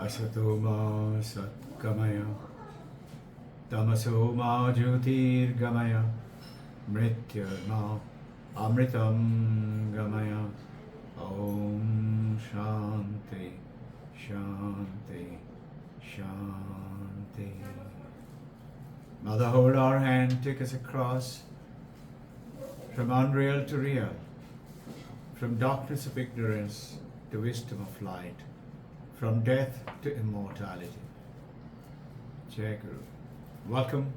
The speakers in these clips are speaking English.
Asato ma satgamaya, tamaso ma jyotirgamaya, mrityurma amritam gamaya. Om Shanti, Shanti, Shanti. Mother, hold our hand, take us across from unreal to real, from darkness of ignorance to wisdom of light, from death to immortality. Jai Guru. Welcome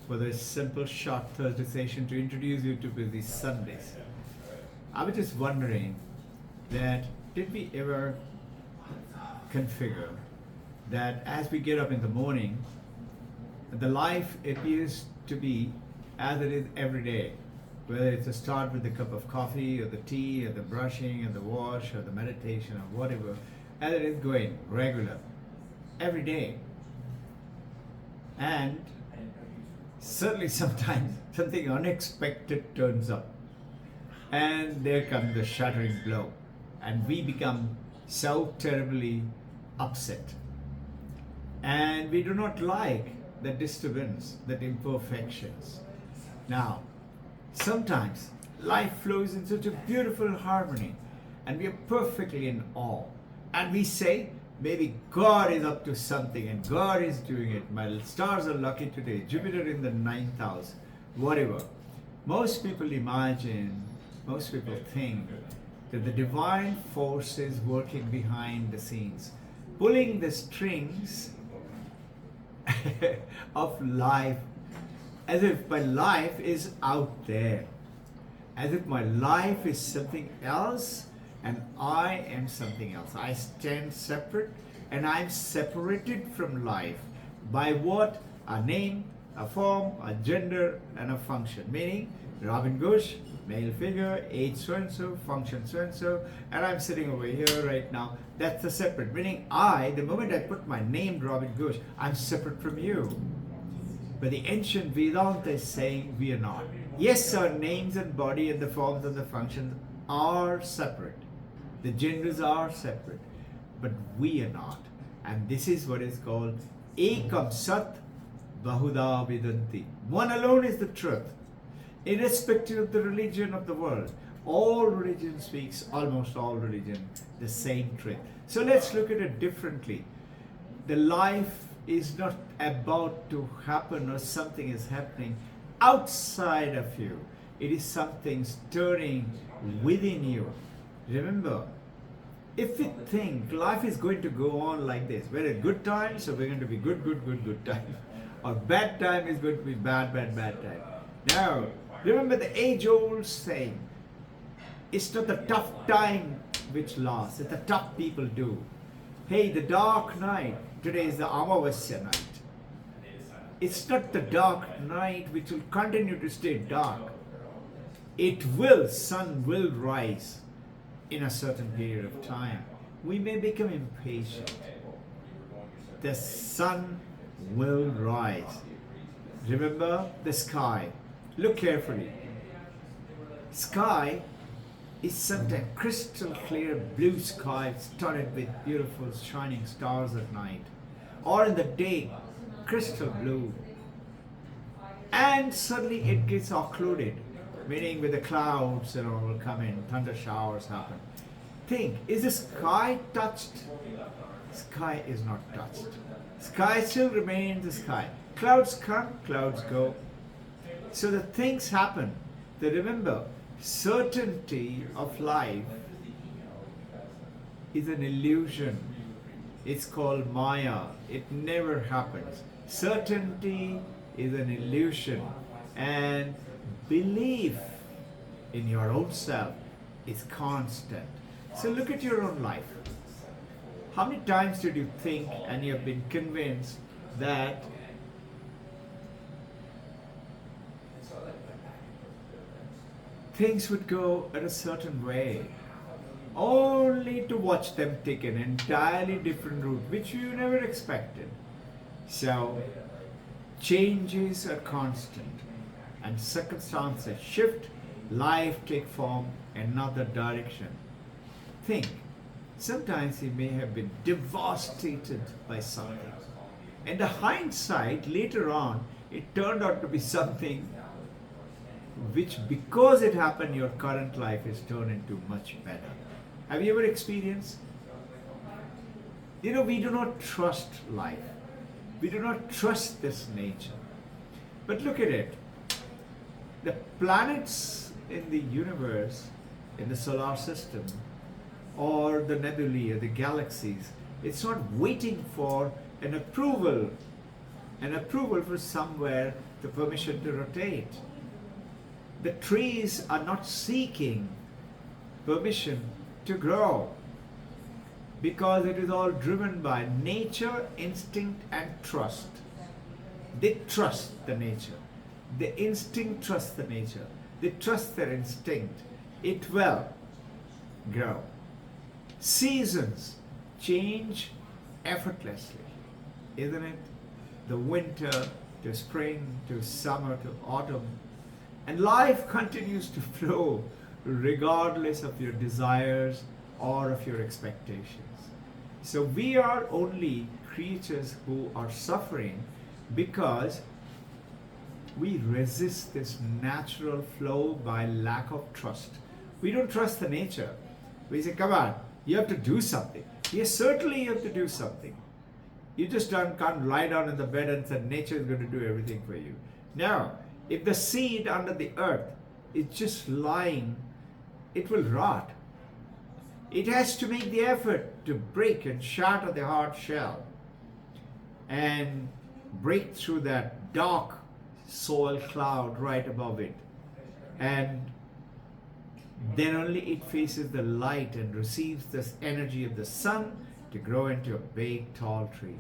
for this simple short Thursday session to introduce you to these Sundays. I was just wondering that did we ever configure that as we get up in the morning, the life appears to be as it is every day, whether it's to start with the cup of coffee or the tea or the brushing and the wash or the meditation or whatever, as it is going regular every day. And certainly sometimes something unexpected turns up and there comes the shattering blow and we become so terribly upset. And we do not like the disturbance, the imperfections. Now, sometimes life flows in such a beautiful harmony and we are perfectly in awe. And we say, maybe God is up to something and God is doing it. My stars are lucky today, Jupiter in the 9th house, whatever. Most people imagine, most people think that the divine force is working behind the scenes, pulling the strings of life, as if my life is out there, as if my life is something else and I am something else. I stand separate and I'm separated from life by what? A name, a form, a gender and a function. Meaning Robbin Ghosh, male figure, age so-and-so, function so-and-so, and I'm sitting over here right now. That's the separate. Meaning I, the moment I put my name Robbin Ghosh, I'm separate from you. But the ancient Vedanta is saying we are not. Yes, our names and body and the forms and the functions are separate. The genders are separate. But we are not. And this is what is called Ekam Sat Bahuda Vidanti. One alone is the truth. Irrespective of the religion of the world, all religion speaks, almost all religion, the same truth. So let's look at it differently. The life is not about to happen or something is happening outside of you. It is something stirring within you. Remember, if we think life is going to go on like this, we're at good time, so we're going to be good time. Or bad time is going to be bad time. Now, remember the age-old saying, it's not the tough time which lasts, it's the tough people do. Hey, the dark night, today is the Amavasya night. It's not the dark night which will continue to stay dark. It will, sun will rise in a certain period of time. We may become impatient. The sun will rise. Remember the sky. Look carefully. Sky is sometimes crystal clear blue sky studded with beautiful shining stars at night. Or in the day, crystal blue. And suddenly it gets occluded, meaning with the clouds and all will come in, thunder showers happen. Think, is the sky touched? Sky is not touched. Sky still remains the sky. Clouds come, clouds go. So the things happen. They remember, certainty of life is an illusion. It's called Maya. It never happens. Certainty is an illusion. And belief in your own self is constant. So look at your own life. How many times did you think and you have been convinced that things would go at a certain way, only to watch them take an entirely different route, which you never expected? So, changes are constant, and circumstances shift, life take form, another direction. Think, Sometimes he may have been devastated by something. And the hindsight, later on, it turned out to be something which, because it happened, your current life is turned into much better. Have you ever experienced? We do not trust life. We do not trust this nature. But look at it. The planets in the universe, in the solar system, or the nebulae, or the galaxies, it's not waiting for an approval for somewhere, the permission to rotate. The trees are not seeking permission to grow, because it is all driven by nature, instinct, and trust. They trust the nature. The instinct trusts the nature. They trust their instinct. It will grow. Seasons change effortlessly, isn't it? The winter to spring to summer to autumn. And life continues to flow regardless of your desires or of your expectations. So we are only creatures who are suffering because we resist this natural flow by lack of trust. We don't trust the nature. We say, come on, you have to do something. Yes, certainly you have to do something. You just can't lie down in the bed and say nature is going to do everything for you. No, if the seed under the earth is just lying, it will rot. It has to make the effort to break and shatter the hard shell and break through that dark soil cloud right above it. And then only it faces the light and receives this energy of the sun to grow into a big, tall tree.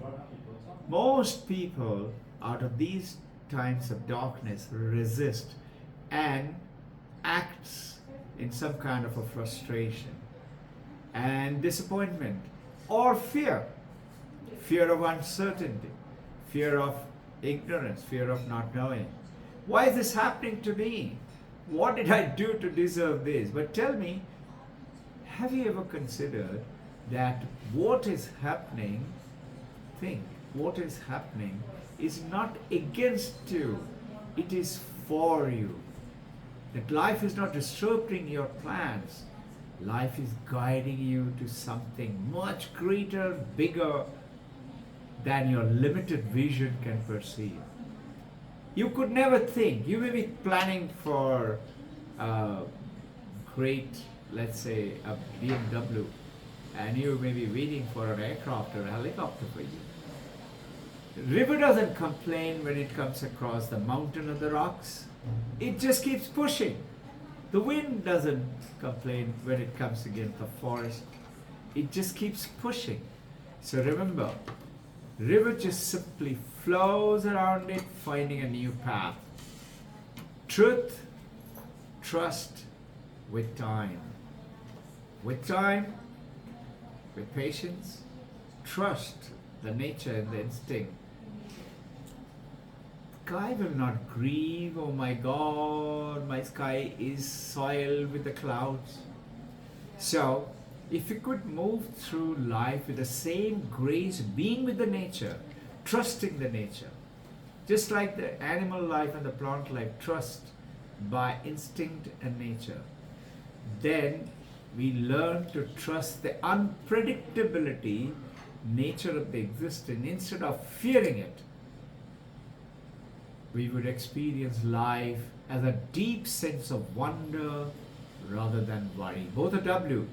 Most people, out of these times of darkness, resist and acts in some kind of a frustration and disappointment or fear of uncertainty, fear of ignorance, fear of not knowing. Why is this happening to me? What did I do to deserve this? But tell me, have you ever considered that what is happening, what is happening is not against you, it is for you. That life is not disrupting your plans. Life is guiding you to something much greater, bigger than your limited vision can perceive. You could never think. You may be planning for a great, let's say, a BMW, and you may be waiting for an aircraft or a helicopter for you. The river doesn't complain when it comes across the mountain or the rocks. It just keeps pushing. The wind doesn't complain when it comes against the forest. It just keeps pushing. So remember, river just simply flows around it, finding a new path. Truth, trust, with time. With time, with patience, trust the nature and the instinct. Sky will not grieve, oh my God, my sky is soiled with the clouds. So, if you could move through life with the same grace, being with the nature, trusting the nature, just like the animal life and the plant life trust by instinct and nature, then we learn to trust the unpredictability, nature of the existence. Instead of fearing it, we would experience life as a deep sense of wonder rather than worry. Both are W.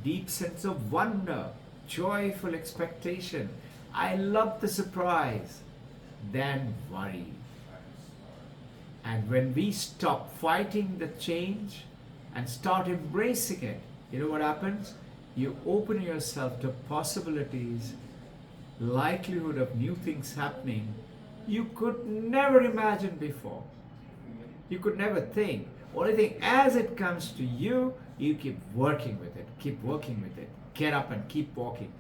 Deep sense of wonder, joyful expectation. I love the surprise than worry. And when we stop fighting the change and start embracing it, you know what happens? You open yourself to possibilities, likelihood of new things happening you could never imagine before. You could never think. Only thing, as it comes to you, you keep working with it, keep working with it. Get up and keep walking.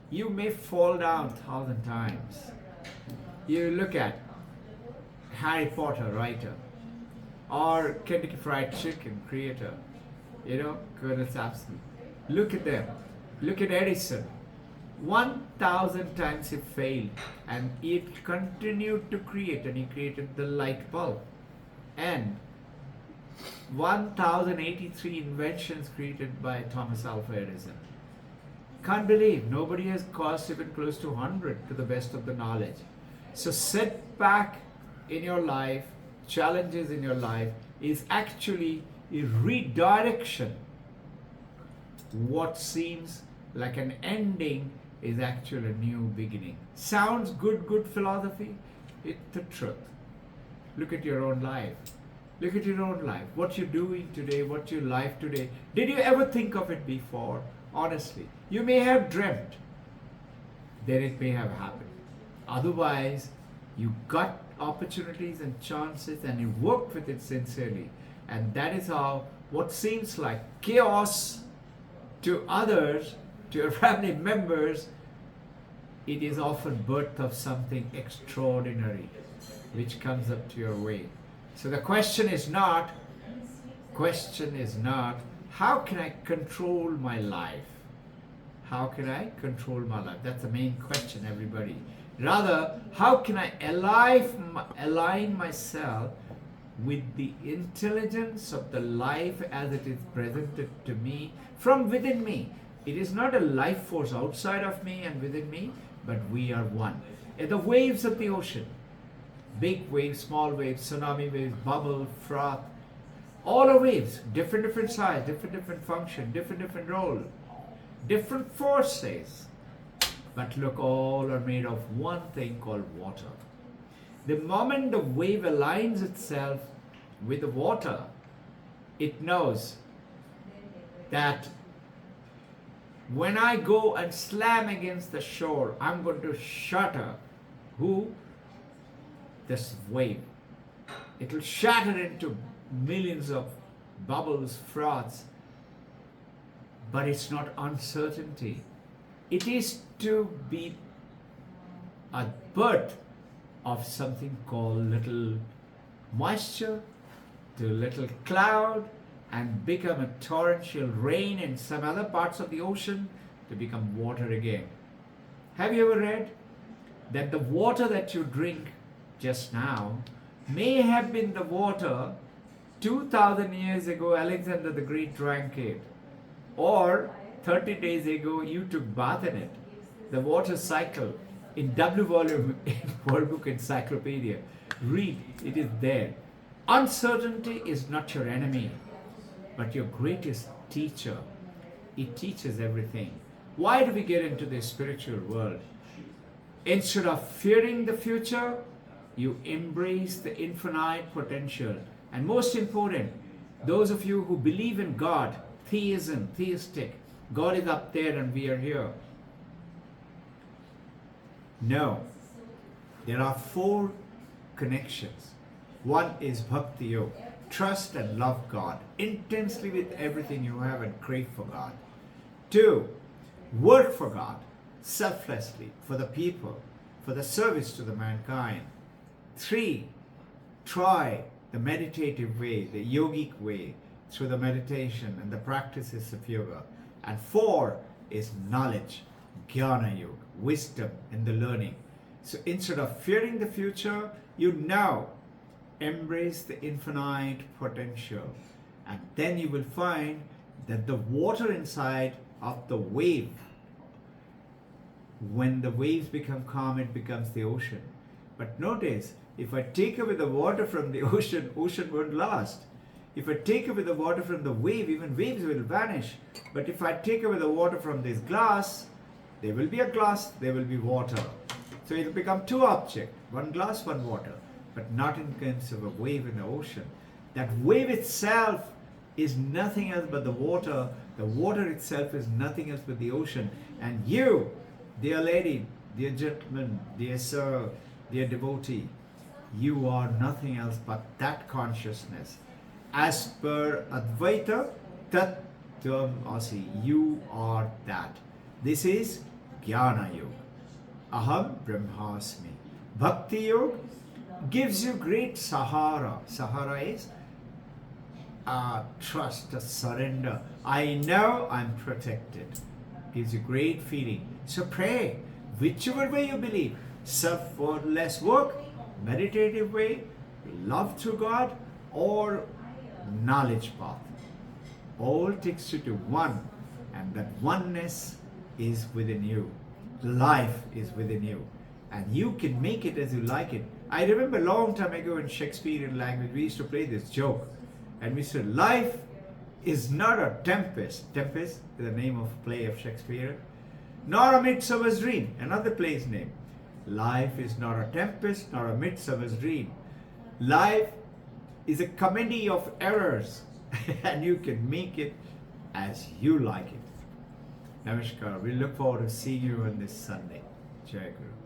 You may fall down 1,000 times. You look at Harry Potter writer or Kentucky Fried Chicken creator, Colonel Sapsky. Look at them. Look at Edison. 1,000 times he failed and it continued to create, and he created the light bulb. And 1,083 inventions created by Thomas Alva Edison. Can't believe nobody has caused even close to 100 to the best of the knowledge. So setback in your life, challenges in your life is actually a redirection. What seems like an ending is actually a new beginning. Sounds good philosophy? It's the truth. Look at your own life. Look at your own life. What you're doing today, what your life today. Did you ever think of it before? Honestly, you may have dreamt. Then it may have happened. Otherwise, you got opportunities and chances and you worked with it sincerely. And that is how what seems like chaos to others, to your family members, it is often birth of something extraordinary which comes up to your way. So the question is not, how can I control my life? How can I control my life? That's the main question, everybody. Rather, how can I align myself with the intelligence of the life as it is presented to me from within me? It is not a life force outside of me and within me, but we are one. The waves of the ocean, big waves, small waves, tsunami waves, bubble, froth, all are waves, different size, different function, different role, different forces. But look, all are made of one thing called water. The moment the wave aligns itself with the water, it knows that when I go and slam against the shore, I'm going to shatter who? This wave. It will shatter into millions of bubbles, froths. But it's not uncertainty. It is to be a birth of something called little moisture to little cloud and become a torrential rain in some other parts of the ocean to become water again. Have you ever read that the water that you drink just now may have been the water 2,000 years ago Alexander the Great drank it, or 30 days ago you took bath in it? The water cycle in W volume in World Book Encyclopedia. Read, it is there. Uncertainty is not your enemy, but your greatest teacher. It teaches everything. Why do we get into the spiritual world? Instead of fearing the future, you embrace the infinite potential. And most important, those of you who believe in God, theism, theistic, God is up there and we are here. No, there are 4 connections. One is Bhakti Yoga. Trust and love God intensely with everything you have and crave for God. 2, work for God selflessly, for the people, for the service to the mankind. 3, try the meditative way, the yogic way, through the meditation and the practices of yoga. And 4 is knowledge, jnana yoga, wisdom in the learning. So instead of fearing the future, you now embrace the infinite potential. And then you will find that the water inside of the wave, when the waves become calm, it becomes the ocean. But notice, if I take away the water from the ocean, ocean won't last. If I take away the water from the wave, even waves will vanish. But if I take away the water from this glass, there will be a glass, there will be water. So it will become 2 objects, 1 glass, 1 water, but not in terms of a wave in the ocean. That wave itself is nothing else but the water. The water itself is nothing else but the ocean. And you, dear lady, dear gentleman, dear sir, dear devotee, you are nothing else but that consciousness. As per Advaita, Tat Tvam Asi, you are that. This is Jnana Yoga. Aham Brahmasmi. Bhakti Yoga gives you great Sahara. Sahara is trust, a surrender. I know I'm protected. gives you great feeling. So pray, whichever way you believe, self-less work, meditative way, love through God, or knowledge path. All takes you to one, and that oneness is within you. Life is within you, and you can make it as you like it. I remember a long time ago in Shakespearean language, we used to play this joke, and we said, life is not a tempest. Tempest is the name of a play of Shakespeare. Nor a midsummer's dream, another play's name. Life is not a tempest, nor a midsummer's dream. Life is a comedy of errors, and you can make it as you like it. Namaskar. We look forward to seeing you on this Sunday. Jai Guru.